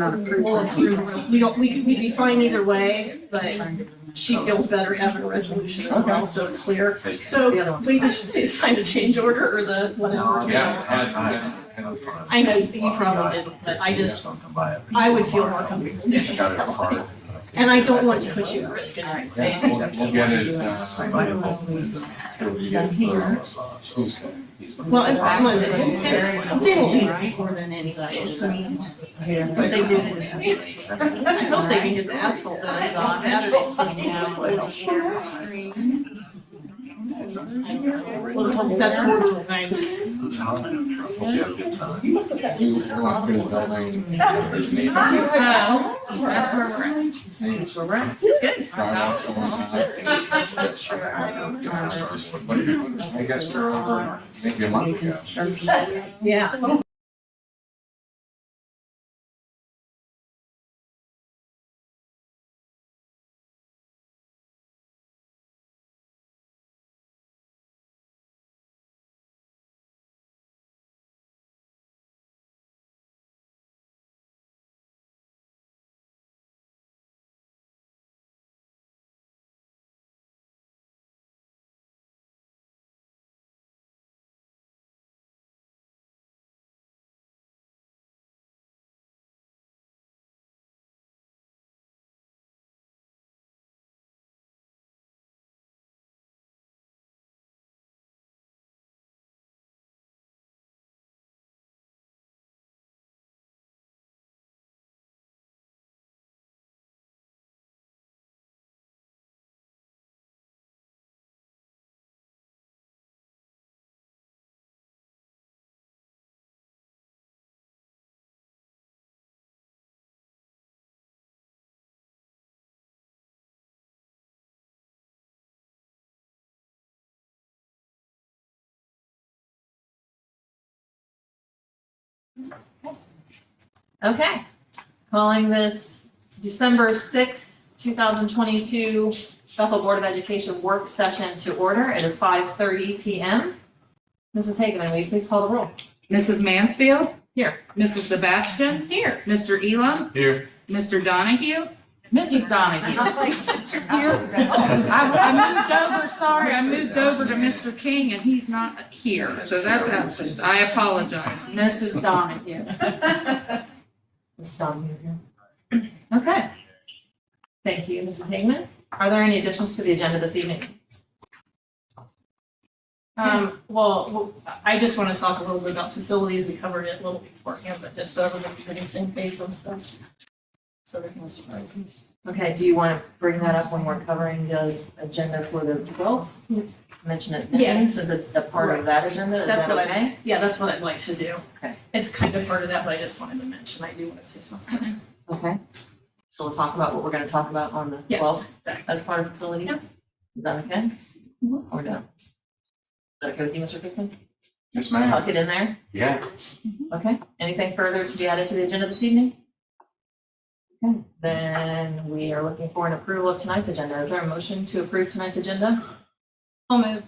We'll approve. We'd be fine either way, but she feels better having a resolution as well, so it's clear. So we just sign the change order or the whatever. I know you probably didn't, but I would feel more comfortable doing it. And I don't want to put you at risk in any saying. We'll get it. Well, they will be before then anyway, so if they do, they just. I hope they can get the asphalt done on Saturday, supposed to have. That's horrible. That's where we're at. We're at. Good. I guess maybe a month ago. Yeah. Okay, calling this December 6th, 2022 Bethel Board of Education work session to order. It is 5:30 p.m. Mrs. Hageman, will you please call the roll? Mrs. Mansfield? Here. Mrs. Sebastian? Here. Mr. Elam? Here. Mr. Donahue? Mrs. Donahue? Here. I I moved over, sorry, I moved over to Mr. King and he's not here, so that's absent. I apologize. Mrs. Donahue. Mrs. Donahue here. Okay. Thank you, Mrs. Hageman. Are there any additions to the agenda this evening? Well, I just want to talk a little bit about facilities. We covered it a little beforehand, but just so everybody's getting the same page and stuff. So there's no surprises. Okay, do you want to bring that up when we're covering the agenda for the 12th? Mention it Yeah. then, since it's a part of that agenda, is That's that what okay? yeah, that's what I'd like to do. Okay. It's kind of part of that, but I just wanted to mention, I do want to say something. Okay. So we'll talk about what we're going to talk about on the 12th Yes, exactly. as part of facilities? Yep. Is that okay? Mhm. Or no? Is that okay with you, Mr. Cookman? Yes, ma'am. Tuck it in there? Yeah. Okay. Anything further to be added to the agenda this evening? Okay, then we are looking for an approval of tonight's agenda. Is there a motion to approve tonight's agenda? I'll move.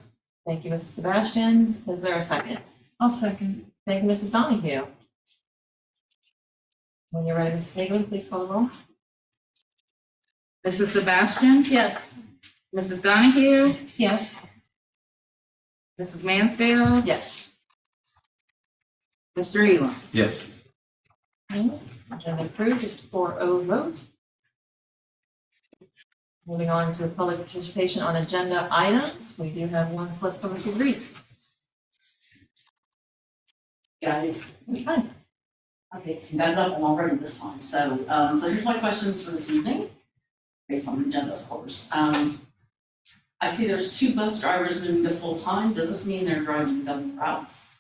Thank you, Mrs. Sebastian. Is there a second? I'll second. Thank you, Mrs. Donahue. When you're ready, Mrs. Hageman, please call the roll. Mrs. Sebastian? Yes. Mrs. Donahue? Yes. Mrs. Mansfield? Yes. Mr. Elam? Yes. Agenda approved, it's 4-0 vote. Moving on to public participation on agenda items, we do have one slip from Mrs. Reese. Guys, Hi. okay, so you got it up and already this time, so here's my questions for this evening, based on the agenda, of course. I see there's 2 bus drivers moving to full-time, does this mean they're driving double routes?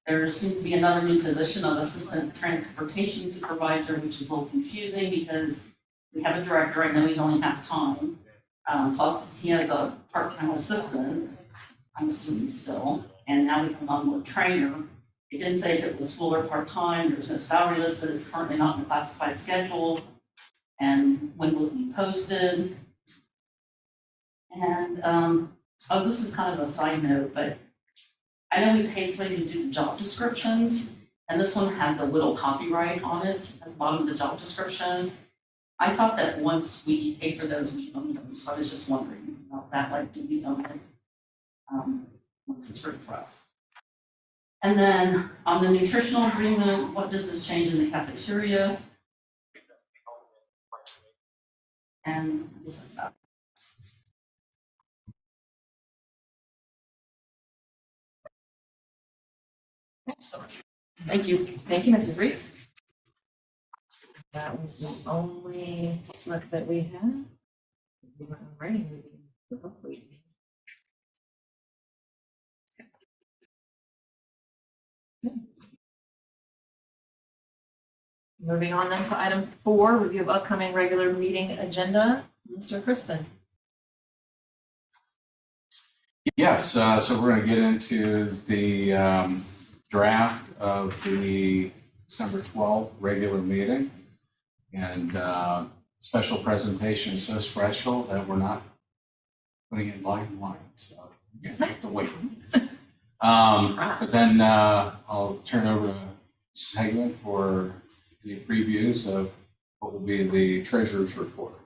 There seems to be another new position of assistant transportation supervisor, which is a little confusing because we have a director, I know he's only half-time. Plus he has a part-time assistant, I'm assuming still, and now we come on with a trainer. It didn't say if it was full or part-time, there was no salary listed, it's currently not in the classified schedule. And when will it be posted? And, this is kind of a side note, but I know we paid somebody to do the job descriptions, And this one had the little copyright on it at the bottom of the job description. I thought that once we pay for those, we own them, so I was just wondering about that, like, do we own it? Once it's written for us. And then on the nutritional agreement, what does this change in the cafeteria? And this is that. Thank you. Thank you, Mrs. Reese. That was the only slip that we had. We were writing meeting. Moving on then to item 4, review of upcoming regular meeting agenda. Mr. Crispin. Yes, so we're gonna get into the draft of the December 12th regular meeting. And special presentation is so special that we're not putting it black and white, so you have to wait. But then I'll turn over to Mrs. Hageman for the previews of what will be the treasurer's report.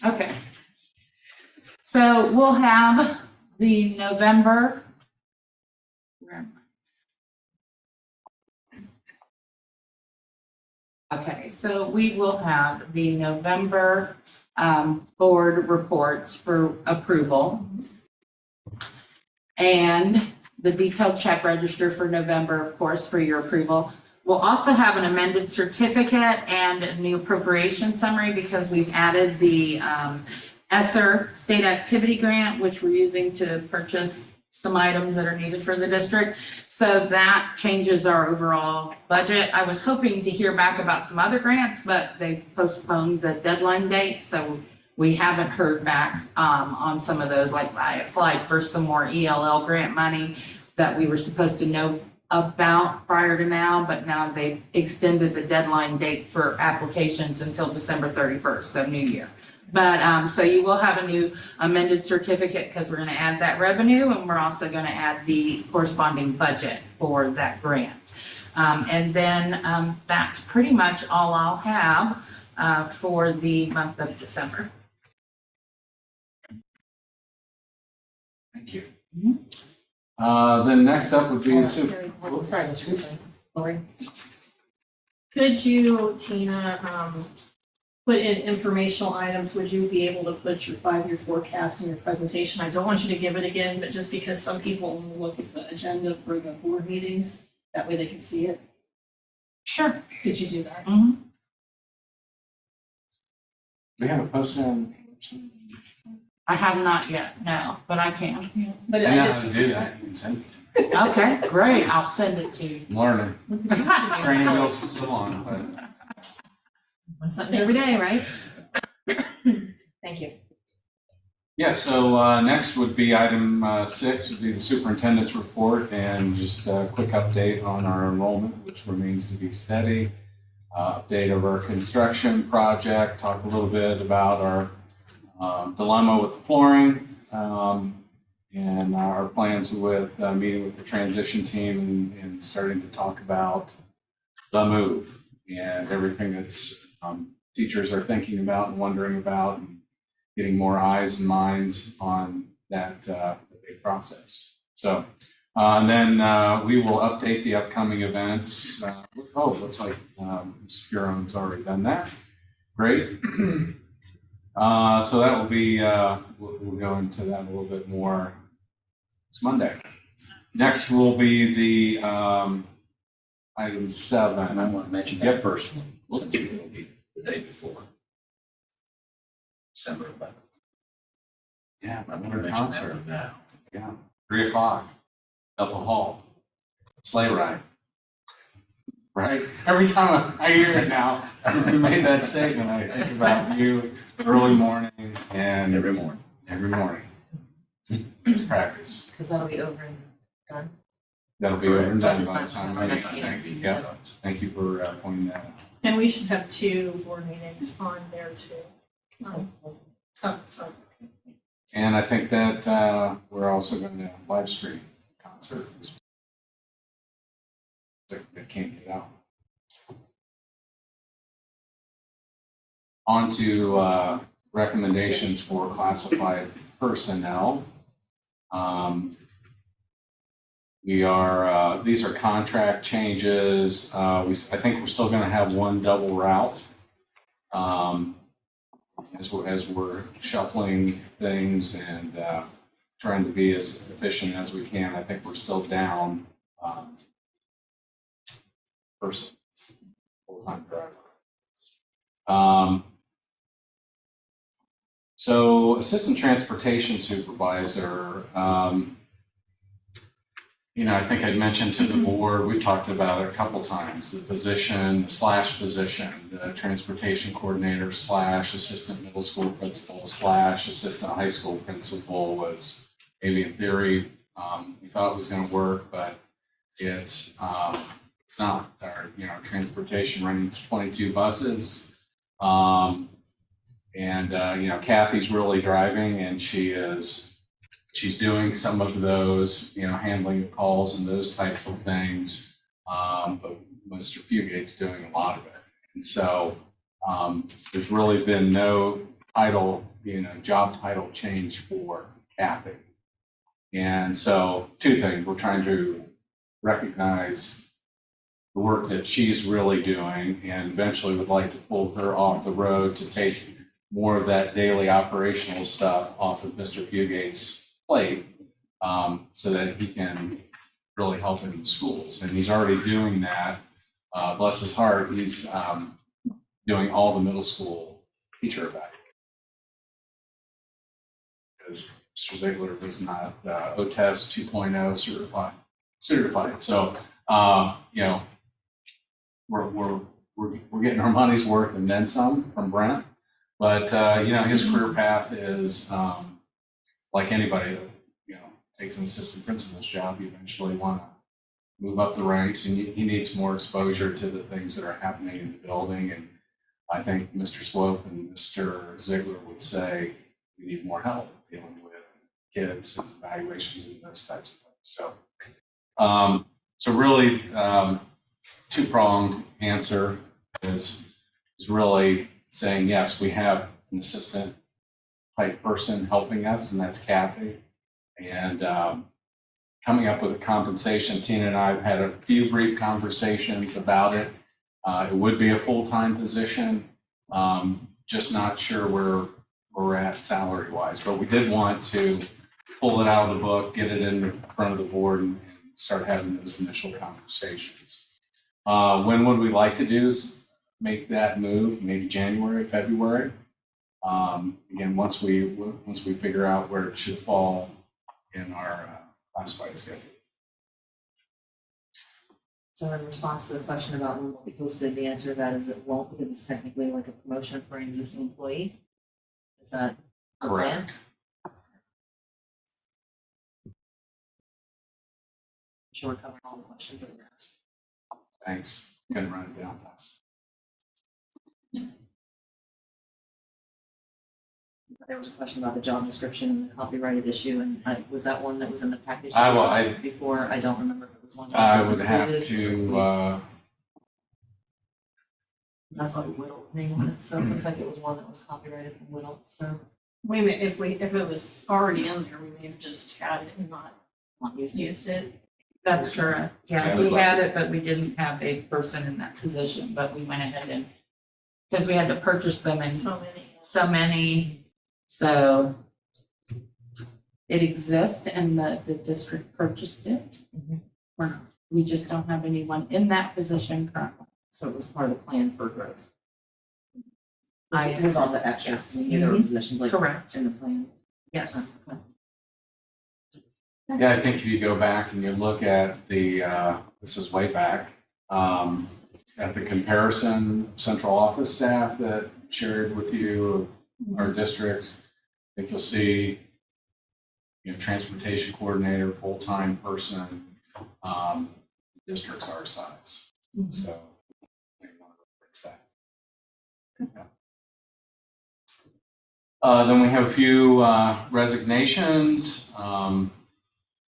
Okay. So we'll have the November. Where am I? Okay, so we will have the November board reports for approval. And the detailed check register for November, of course, for your approval. We'll also have an amended certificate and a new appropriation summary because we've added the ESSER state activity grant, which we're using to purchase some items that are needed for the district. So that changes our overall budget. I was hoping to hear back about some other grants, but they postponed the deadline date. So we haven't heard back on some of those. Like I applied for some more ELL grant money that we were supposed to know about prior to now, but now they've extended the deadline date for applications until December 31st, so new year. But so you will have a new amended certificate because we're going to add that revenue and we're also going to add the corresponding budget for that grant. And then that's pretty much all I'll have for the month of December. Thank you. Then next up would be the super. Sorry, Mr. Crispin. Lori. Could you, Tina, put in informational items? Would you be able to put your 5-year forecast in your presentation? I don't want you to give it again, but just because some people only look at the agenda for the board meetings, that way they can see it. Sure. Could you do that? We have a post on. I have not yet, no, but I can. But I I know how just, to do that. You can send it. Okay, great. I'll send it to you. I'm learning. Training wheels are still on, but. Learn something every day, right? Thank you. Yeah, so next would be item 6, would be the superintendent's report and just a quick update on our enrollment, which remains to be steady. Update of our construction project, talk a little bit about our dilemma with the flooring and our plans with meeting with the transition team and starting to talk about the move and everything that's teachers are thinking about and wondering about, and getting more eyes and minds on that big process. So, and then we will update the upcoming events. Looks like Ms. Huron's already done that. Great. So that will be, we'll go into that a little bit more. It's Monday. Next will be the item 7. And I want to mention that first one, since it will be the day before. December 11th. Yeah, I want to mention that one now. Yeah, 3 o'clock, Bethel Hall, sleigh ride. Right? Every time I hear it now, you made that statement, I think about you early morning and Every morning. every morning. It's practice. Because that'll be over and done. That'll be over and done It's by the not- time our I next get meeting. Yeah, thank you for pointing that out. and we should have 2 board meetings on there too. Oh, sorry. And I think that we're also going to live stream concert. that can't get out. On to recommendations for classified personnel. These are contract changes. I think we're still going to have one double route. As we're shuffling things and trying to be as efficient as we can, I think we're still down person, full-time driver. So assistant transportation supervisor, I think I'd mentioned to the board, we've talked about it a couple times, the position, the transportation coordinator / assistant middle school principal / assistant high school principal was maybe in theory, we thought it was going to work, but it's not. Our, transportation running 22 buses. Kathy's really driving, and she's doing some of those, handling calls and those types of things. But Mr. Fugate's doing a lot of it. And so there's really been no job title change for Kathy. And so two things, we're trying to recognize the work that she's really doing, and eventually would like to pull her off the road to take more of that daily operational stuff off of Mr. Fugate's plate, so that he can really help in the schools. And he's already doing that. Bless his heart, he's doing all the middle school teacher evaluation. Because Mr. Ziegler was not OTES 2.0 certified. So, we're getting our money's worth and then some from Brent. But, his career path is like anybody that, takes an assistant principal's job, you eventually want to move up the ranks, and he needs more exposure to the things that are happening in the building. And I think Mr. Swope and Mr. Ziegler would say we need more help dealing with kids and evaluations and those types of things. So really, two-pronged answer is really saying, yes, we have an assistant type person helping us, and that's Kathy. And coming up with a compensation, Tina and I have had a few brief conversations about it. It would be a full-time position, just not sure where we're at salary-wise. But we did want to pull it out of the book, get it in front of the board, and start having those initial conversations. When would we like to do is make that move? Maybe January, February. Again, once we figure out where it should fall in our classified schedule. So in response to the question about when will be posted, the answer to that is it won't, because it's technically like a promotion for an existing employee. Is that the plan? I'm sure we're covering all the questions that were asked. Thanks. Gonna run it down fast. There was a question about the job description and the copyrighted issue, and was that one that was in the package before? I don't remember if it was one. I would have to. That's like Whittle name on it, so it looks like it was one that was copyrighted from Whittle. So We may, if it was already in there, we may have just had it and not used it. That's correct. Yeah, we had it, but we didn't have a person in that position, but we went ahead and, because we had to purchase them in so many, so it exists and the district purchased it. We just don't have anyone in that position currently. So it was part of the plan for growth. It was all the extras, there were positions like correct in the plan. Yes. Yeah, I think if you go back and you look at this is way back, at the comparison central office staff that shared with you our districts, I think you'll see, transportation coordinator, full-time person, districts our size. So I want to reference that. Then we have a few resignations,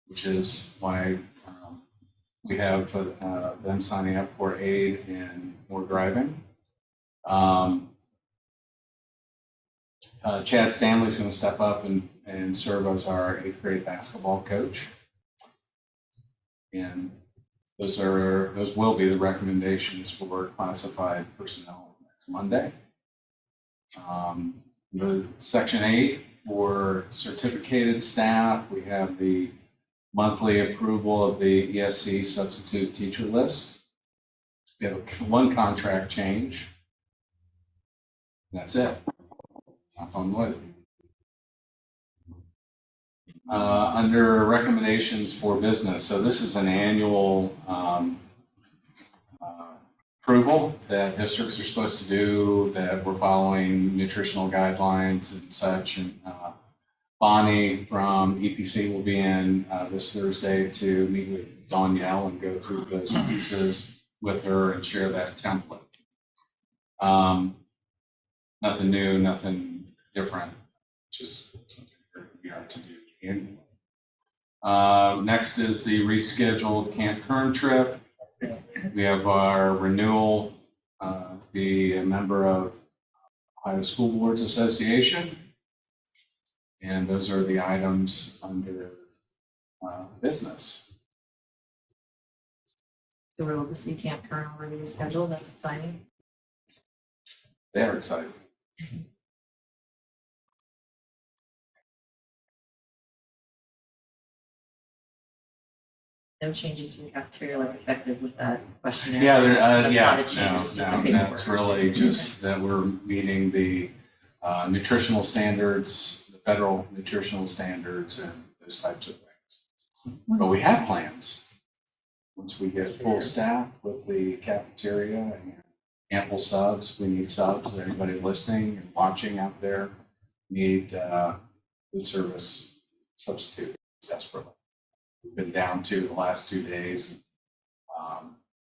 which is why we have them signing up for aid in more driving. Chad Stanley's going to step up and serve as our 8th grade basketball coach. And those will be the recommendations for classified personnel next Monday. The Section 8 for certificated staff, we have the monthly approval of the ESC substitute teacher list. We have one contract change. That's it. Knock on wood. Under recommendations for business, so this is an annual approval that districts are supposed to do, that we're following nutritional guidelines and such. And Bonnie from EPC will be in this Thursday to meet with Danielle and go through those pieces with her and share that template. Nothing new, nothing different, just something we are to do annually. Next is the rescheduled Camp Kern trip. We have our renewal to be a member of Ohio School Boards Association. And those are the items under business. Thrilled to see Camp Kern already rescheduled. That's exciting. They're excited. No changes to the cafeteria like effective with that questionnaire. Yeah, That's yeah, not a change, it's just a paperwork. that's really just that we're meeting the nutritional standards, the federal nutritional standards, and those types of things. But we have plans. Once we get full staff with the cafeteria and ample subs, we need subs. Anybody listening and watching out there need food service substitutes desperately. We've been down to the last 2 days.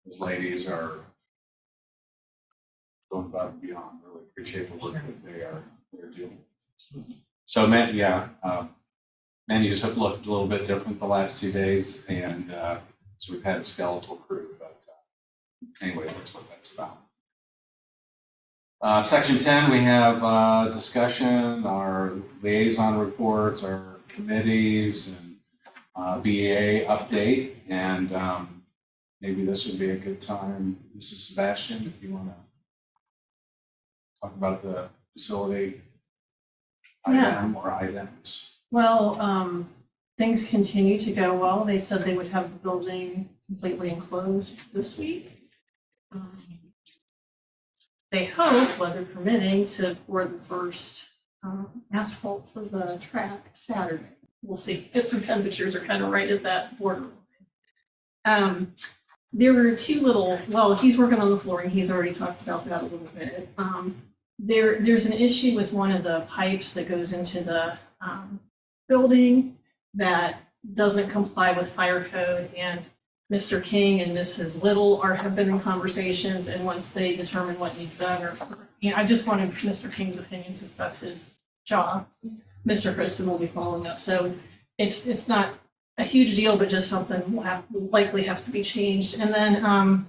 Those ladies are going above and beyond. Really appreciate the work that they're doing. So, menu just looked a little bit different the last 2 days, and so we've had a skeletal crew. But anyway, that's what that's about. Section 10, we have discussion, our liaison reports, our committees, and BEA update, and maybe this would be a good time, Mrs. Sebastian, if you want to talk about the facility item or items. Well, things continue to go well. They said they would have the building completely enclosed this week. They hope, weather permitting, to pour the first asphalt for the track Saturday. We'll see if the temperatures are kind of right at that border. There were he's working on the flooring. He's already talked about that a little bit. There's an issue with one of the pipes that goes into the building that doesn't comply with fire code, and Mr. King and Mrs. Little have been in conversations, and once they determine what needs done, I just wanted Mr. King's opinion since that's his job. Mr. Kristen will be following up, so it's not a huge deal, but just something will likely have to be changed. And then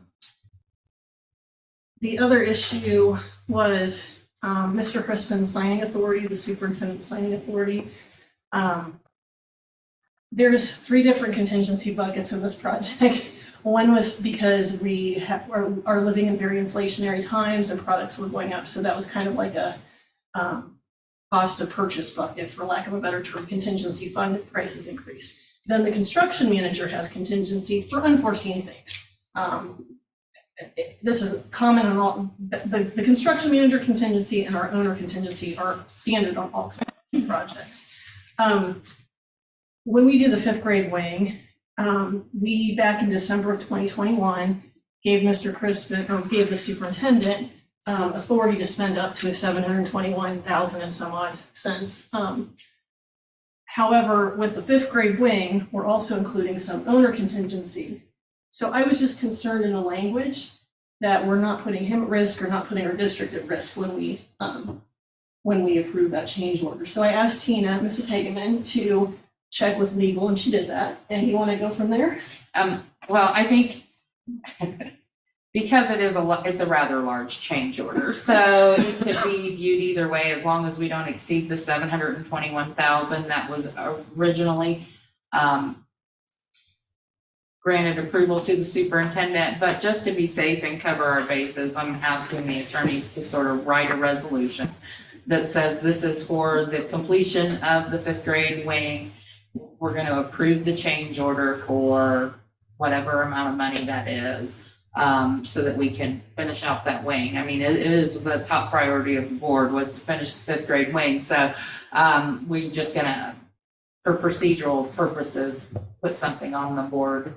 the other issue was Mr. Crispin's signing authority, the superintendent's signing authority. There's 3 different contingency buckets in this project. One was because we are living in very inflationary times and products were going up, so that was kind of like a cost of purchase bucket, for lack of a better term, contingency fund if prices increase. Then the construction manager has contingency for unforeseen things. This is common on all, the construction manager contingency and our owner contingency are standard on all projects. When we do the 5th grade wing, we back in December of 2021 gave Mr. Crispin, or gave the superintendent authority to spend up to $721,000 and some odd cents. However, with the 5th grade wing, we're also including some owner contingency. So I was just concerned in the language that we're not putting him at risk or not putting our district at risk when we approve that change order. So I asked Tina, Mrs. Hageman, to check with legal, and she did that. And you want to go from there? Well, I think because it's a rather large change order, so it could be viewed either way as long as we don't exceed the 721,000 that was originally granted approval to the superintendent. But just to be safe and cover our bases, I'm asking the attorneys to sort of write a resolution that says this is for the completion of the 5th grade wing. We're going to approve the change order for whatever amount of money that is, so that we can finish out that wing. I mean, it is the top priority of the board was to finish the 5th grade wing. So we're just gonna, for procedural purposes, put something on the board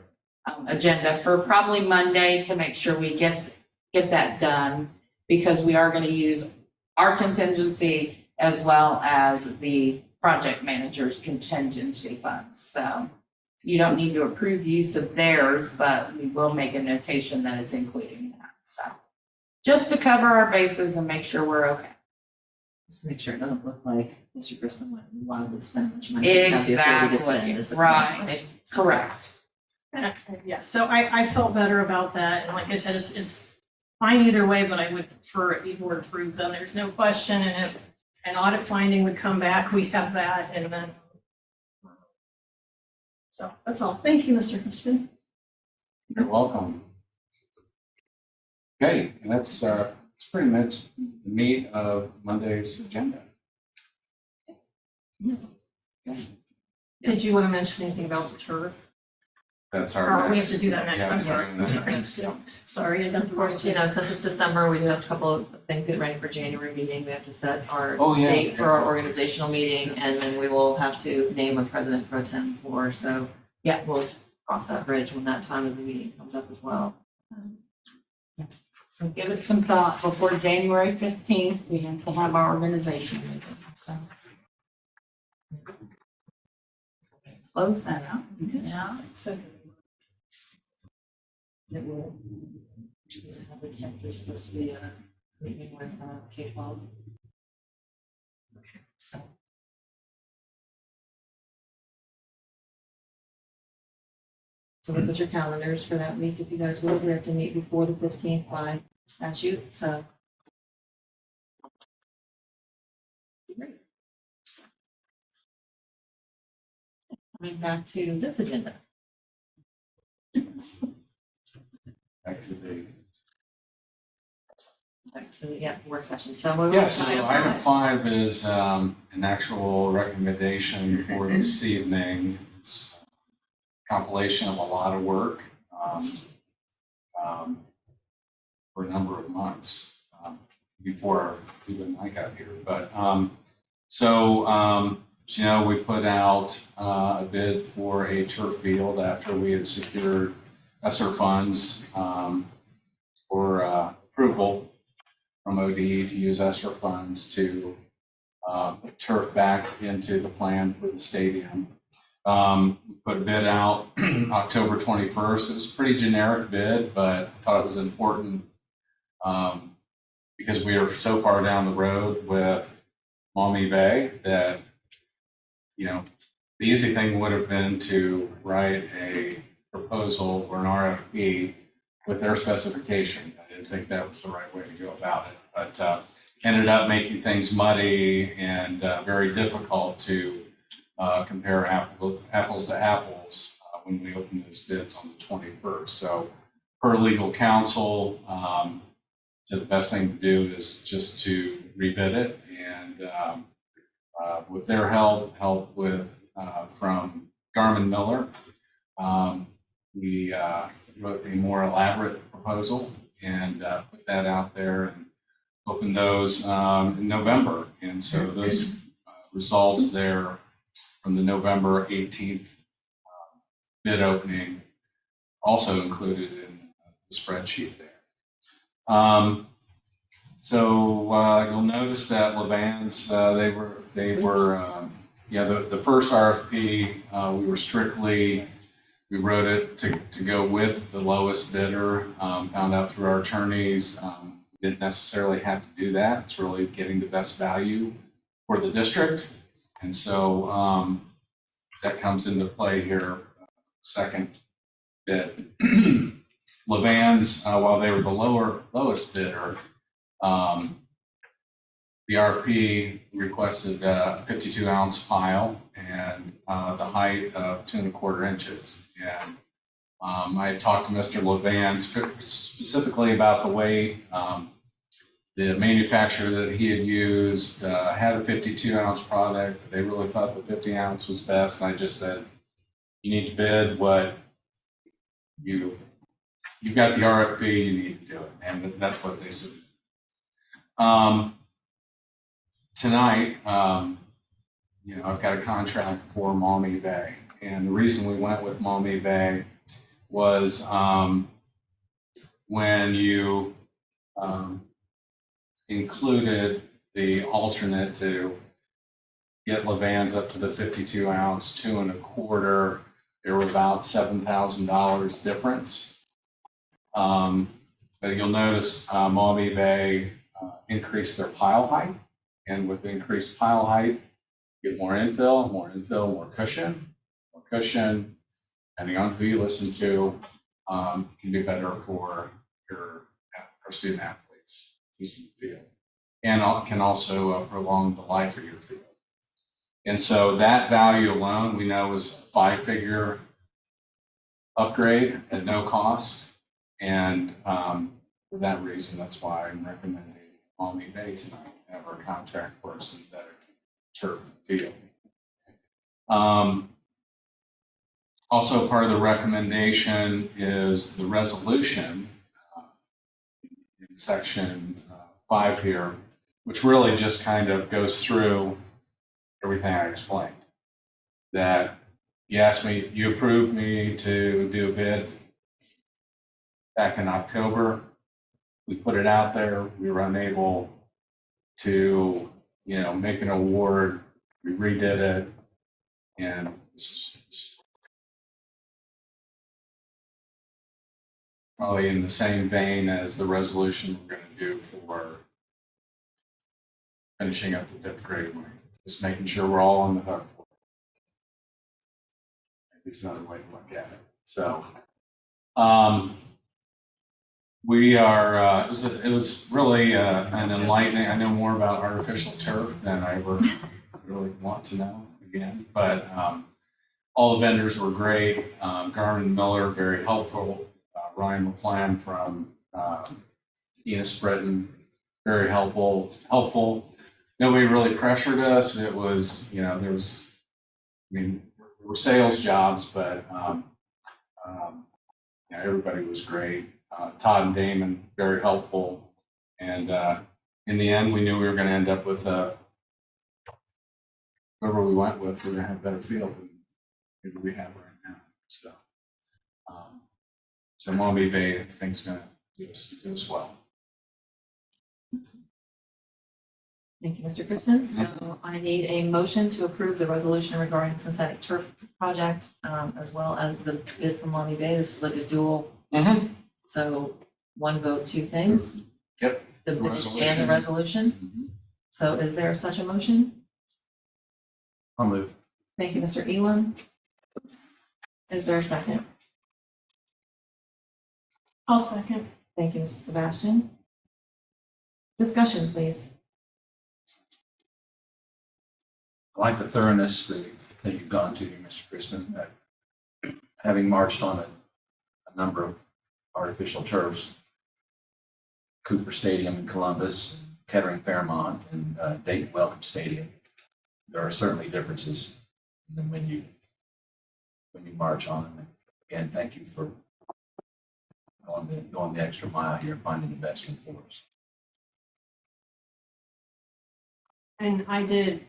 agenda for probably Monday to make sure we get that done, because we are gonna use our contingency as well as the project manager's contingency funds. So you don't need to approve use of theirs, but we will make a notation that it's including that. So just to cover our bases and make sure we're okay. Just to make sure it doesn't look like Mr. Crispin went and wanted to spend much money. He didn't have the authority to spend, is the point, Right. Correct. Yeah, so I felt better about that, and like I said, it's fine either way, but I would prefer it be board approved, then there's no question, and if an audit finding would come back, we have that, and then. So that's all. Thank you, Mr. Crispin. You're welcome. Okay, and that's pretty much the meat of Monday's agenda. Did you want to mention anything about the turf? That's our Or we have next. to do that next, Yeah, I'm sorry, we're doing that next. Sorry, I got the Of course, you know, since it's December, we do have a couple of things getting ready for January meeting. We have to set our Oh, yeah. date for our organizational meeting, and then we will have to name a president pro tem for, so yeah, we'll cross that bridge when that time of the meeting comes up as well. So give it some thought before January 15th. We have to have our organization meeting. So close that out. Yeah. So, It will, have the 10th is supposed to be a meeting with K-12. Okay, so. So look at your calendars for that week, if you guys would. We have to meet before the 15th by statute, so. Great. Coming back to this agenda. Back to the. Back to the, work session, so we're. Yeah, so item 5 is an actual recommendation for this evening. It's a compilation of a lot of work for a number of months before even I got here. But you know, we put out a bid for a turf field after we had secured ESSER funds for approval from ODE to use ESSER funds to put turf back into the plan for the stadium. We put a bid out October 21st. It was a pretty generic bid, but I thought it was important because we are so far down the road with Maumee Bay that, you know, the easy thing would have been to write a proposal or an RFP with their specification. I didn't think that was the right way to go about it, but ended up making things muddy and very difficult to compare apples to apples when we opened those bids on the 21st. So per legal counsel, so the best thing to do is just to rebid it, and with their help with from Garmin Miller, we wrote a more elaborate proposal and put that out there and opened those in November. And so those results there from the November 18th bid opening also included in the spreadsheet there. You'll notice that Levan's, the first RFP, we wrote it to go with the lowest bidder, found out through our attorneys, didn't necessarily have to do that. It's really getting the best value for the district. And so that comes into play here, second bid. Levan's, while they were the lowest bidder, the RFP requested a 52-ounce pile and the height of 2¼ inches. And I talked to Mr. Levan specifically about the weight. The manufacturer that he had used had a 52-ounce product, but they really thought the 50-ounce was best. And I just said, you need to bid what you've got the RFP, you need to do it. And that's what they said. Tonight, I've got a contract for Maumee Bay. And the reason we went with Maumee Bay was when you included the alternate to get Levan's up to the 52-ounce, 2¼ there were about $7,000 difference. But you'll notice Maumee Bay increased their pile height. And with increased pile height, you get more infill, more cushion. More cushion, depending on who you listen to, can be better for our student athletes using the field. And can also prolong the life of your field. And so that value alone, we know, is a 5-figure upgrade at no cost. And for that reason, that's why I'm recommending Maumee Bay tonight to have our contract for a synthetic turf field. Also, part of the recommendation is the resolution in section 5 here, which really just kind of goes through everything I explained. That you approved me to do a bid back in October. We put it out there. We were unable to, make an award. We redid it, and it's probably in the same vein as the resolution we're going to do for finishing up the 5th grade way. Just making sure we're all on the hook for it. Maybe it's another way to look at it. So, we are, it was really an enlightening. I know more about artificial turf than I ever really want to know again, but all the vendors were great. Garmin Miller, very helpful. Ryan McFlam from Enos Breton, very helpful. Nobody really pressured us. It was, we're sales jobs, but everybody was great. Todd and Damon, very helpful. And in the end, we knew we were going to end up with whoever we went with, we're going to have a better field than maybe we have right now. So Maumee Bay, I think, is going to do us well. Thank you, Mr. Christman. So I need a motion to approve the resolution regarding synthetic turf project, as well as the bid from Maumee Bay. This is like a dual. So one vote, two things. Yep. The bid and resolution. the resolution. So is there such a motion? I'll move. Thank you, Mr. Elam. Is there a second? I'll second. Thank you, Mrs. Sebastian. Discussion, please. I like the thoroughness that you've gone to, Mr. Crispin. Having marched on a number of artificial turfs, Cooper Stadium in Columbus, Kettering Fairmont, and Dayton Welcome Stadium, there are certainly differences than when you march on them. Again, thank you for going the extra mile here and finding the best one for us. And I did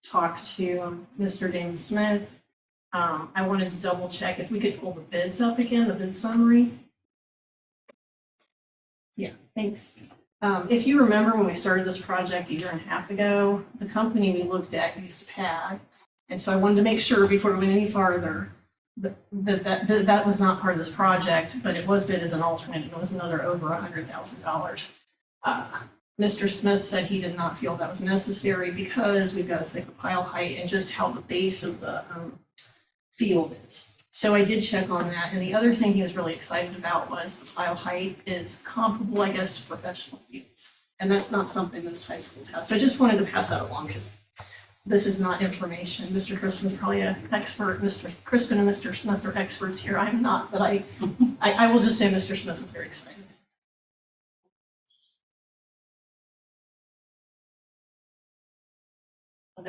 talk to Mr. Damon Smith. I wanted to double check if we could pull the bids up again, the bid summary. Yeah, thanks. If you remember when we started this project a year and a half ago, the company we looked at used PAG. And so I wanted to make sure before we went any farther that was not part of this project, but it was bid as an alternate, and it was another over $100,000. Mr. Smith said he did not feel that was necessary because we've got a thicker pile height and just how the base of the field is. So I did check on that, and the other thing he was really excited about was the pile height is comparable, I guess, to professional fields. And that's not something most high schools have, so I just wanted to pass that along, because this is not information. Mr. Crispin's probably an expert, Mr. Crispin and Mr. Smith are experts here, I'm not, but I will just say Mr. Smith was very excited.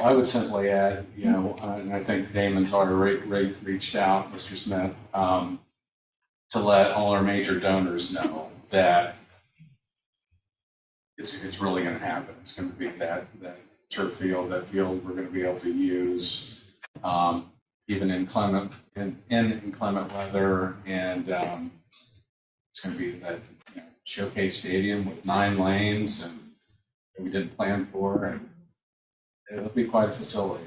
I would simply add, and I think Damon's already reached out, Mr. Smith, to let all our major donors know that it's really gonna happen. It's gonna be that turf field, that field we're gonna be able to use, even in inclement weather, and it's gonna be that showcase stadium with 9 lanes and that we didn't plan for, and it'll be quite a facility.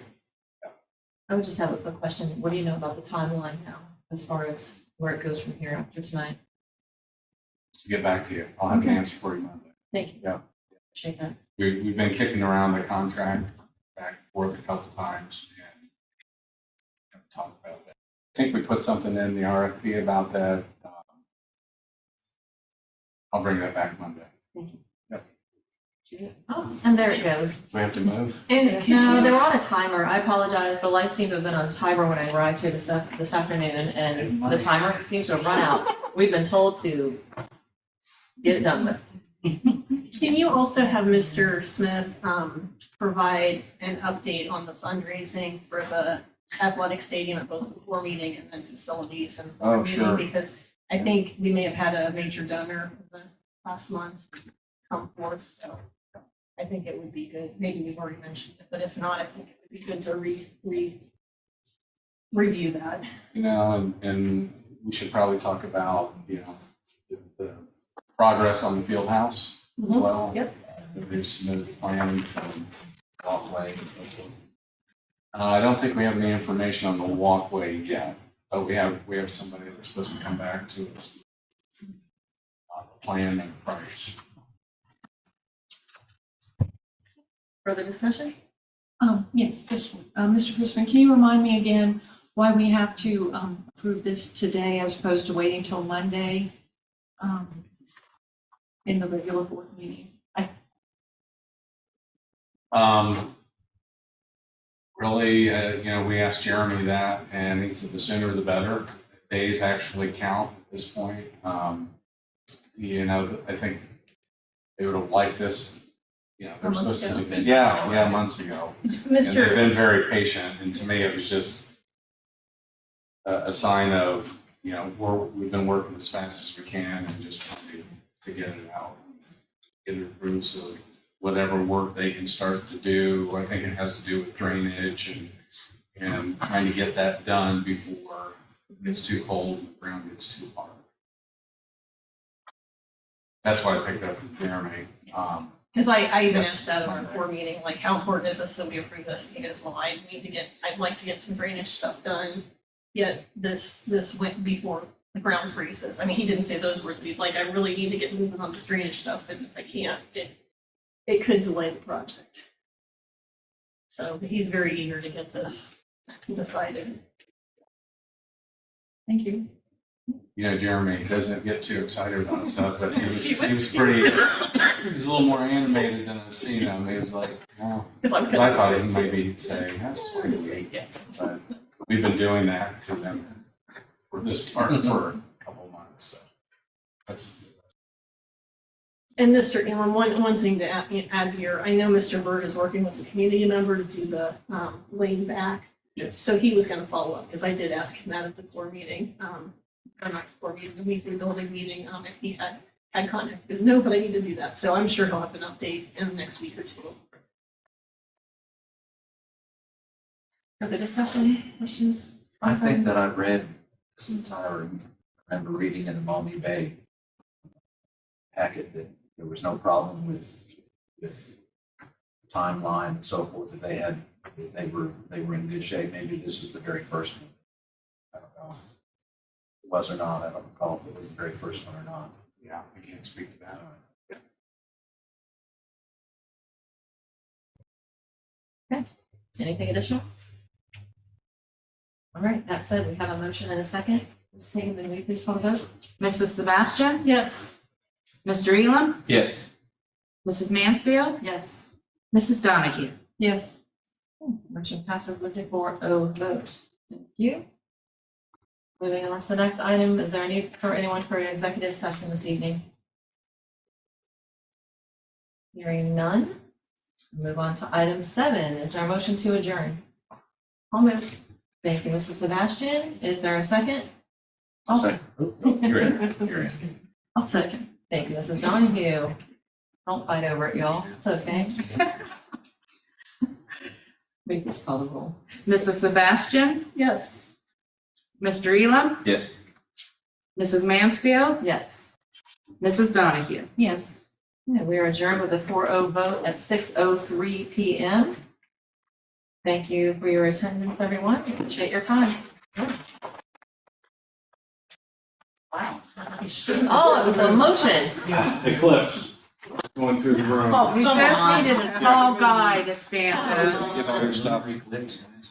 I would just have a quick question. What do you know about the timeline now, as far as where it goes from here after tonight? To get back to you, I'll have an Okay. answer for you Monday. Thank you. Yeah. Appreciate that. We've been kicking around the contract back and forth a couple times and haven't talked about that. I think we put something in the RFP about that. I'll bring that back Monday. Oh, and there it goes. Do we have to move? And could No, you- they were on a timer. I apologize. The lights seem to have been on a timer when I arrived here this afternoon, and the timer seems to have run out. We've been told to get it done with. Can you also have Mr. Smith provide an update on the fundraising for the athletic stadium at both the core meeting and then facilities and Oh, board meeting? sure. Because I think we may have had a major donor the last month come forth, so I think it would be good. Maybe we've already mentioned it, but if not, I think it would be good to review that. And we should probably talk about, the progress on the field house as well. Yep. There's some planning from walkway. I don't think we have any information on the walkway yet, but we have somebody that's supposed to come back to us on the plan and price. Further discussion? Yes, this one. Mr. Crispin, can you remind me again why we have to approve this today as opposed to waiting till Monday in the regular board meeting? Really, we asked Jeremy that, and he said the sooner the better. Days actually count at this point. I think they would have liked this, they're month supposed to ago? be, months ago. And they've Mr. been very patient, and to me, it was just a sign of, we've been working as fast as we can and just trying to get it out, get it approved, so whatever work they can start to do, I think it has to do with drainage and trying to get that done before it gets too cold and the ground gets too hard. That's why I picked up from Jeremy. Because I even asked that at our core meeting, like, how important is this that we approve this? And he goes, well, I'd like to get some drainage stuff done, yet this went before the ground freezes. I mean, he didn't say those words, but he's like, I really need to get moving on this drainage stuff, and if I can't, it could delay the project. So he's very eager to get this decided. Thank you. Jeremy doesn't get too excited about stuff, but he was He was pretty, he was a little more animated than I've seen him. He was like, oh. Because I'm I thought kind he of maybe say, just wait a week. Yeah. But we've been doing that to them for this part for a couple of months, so that's. And Mr. Elam, one thing to add to I know Mr. Bird is working with a community member to do the lane back. Yes. So he was gonna follow up, because I did ask him that at the core meeting, or not the core meeting, the weekly building meeting, if he had contact. He goes, no, but I need to do that. So I'm sure he'll have an update in the next week or two. Further discussion, questions? I think that I've read this entire, I remember reading in the Maumee Bay packet that there was no problem with timeline and so forth, that they were in good shape. Maybe this was the very first one. I don't know. If it was or not, I don't recall if it was the very first one or not. Yeah, I can't speak to that. Anything additional? All right, that said, we have a motion and a second. Ms. Hagan, may we please call the vote? Mrs. Sebastian? Yes. Mr. Elam? Yes. Mrs. Mansfield? Yes. Mrs. Donahue? Yes. Motion passes with a 4-0 vote. Thank you. Moving on to the next item, is there a need for anyone for an executive session this evening? Hearing none. Move on to item 7. Is there a motion to adjourn? I'll move. Thank you, Mrs. Sebastian. Is there a second? You're in, you're in. I'll second. Thank you, Mrs. Donahue. Don't fight over it, y'all. It's okay. Make this call the roll. Mrs. Sebastian? Yes. Mr. Elam? Yes. Mrs. Mansfield? Yes. Mrs. Donahue? Yes. Yeah, we are adjourned with a 4-0 vote at 6:03 p.m. Thank you for your attendance, everyone. Appreciate your time. Wow. Oh, it was a motion. Eclipse. Going through the room. Oh, we Come just on. needed a tall guy to stand up. Get all your stuff.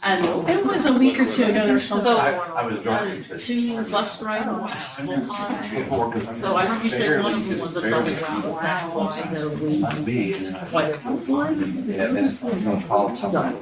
And It was a week or two ago, there's something. I was driving. Two bus drivers full time. So I heard you said one of them was a double round, is that why the we? That's why they're full time? Yeah, then it's, you know, call somebody.